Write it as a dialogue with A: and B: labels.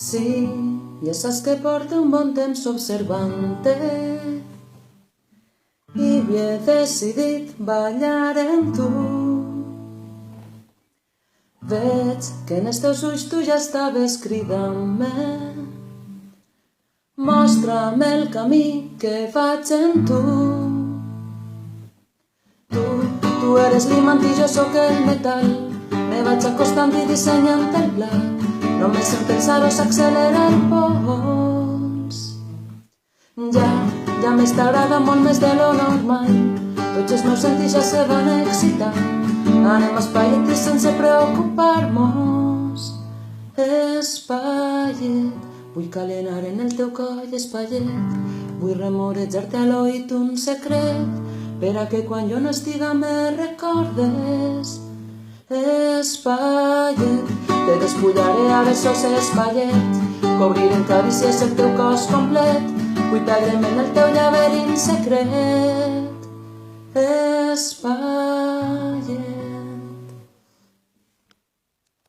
A: Sí, ja saps que porto un bon temps observant-te i havia decidit ballar amb tu. Veig que en els teus ulls tu ja estaves cridant-me. Mostra'm el camí que vaig amb tu. Tu eres l'imant i jo sóc el metall. Me vaig acostant i dissenyant el pla. Només en pensar-ho s'accelera el pols. Ja més t'agrada molt més de lo normal. Tots els meus sentits ja se van excitar. Anem espaiet i sense preocupar-nos. Espaiet, vull calenar en el teu coll espaiet. Vull remorejar-te a l'oït un secret per a que quan jo no estiga me recordes. Espaiet, te despullaré a besos espaiet. Cobriré en carícies el teu cos complet. Vull perdre'm en el teu llaberint secret.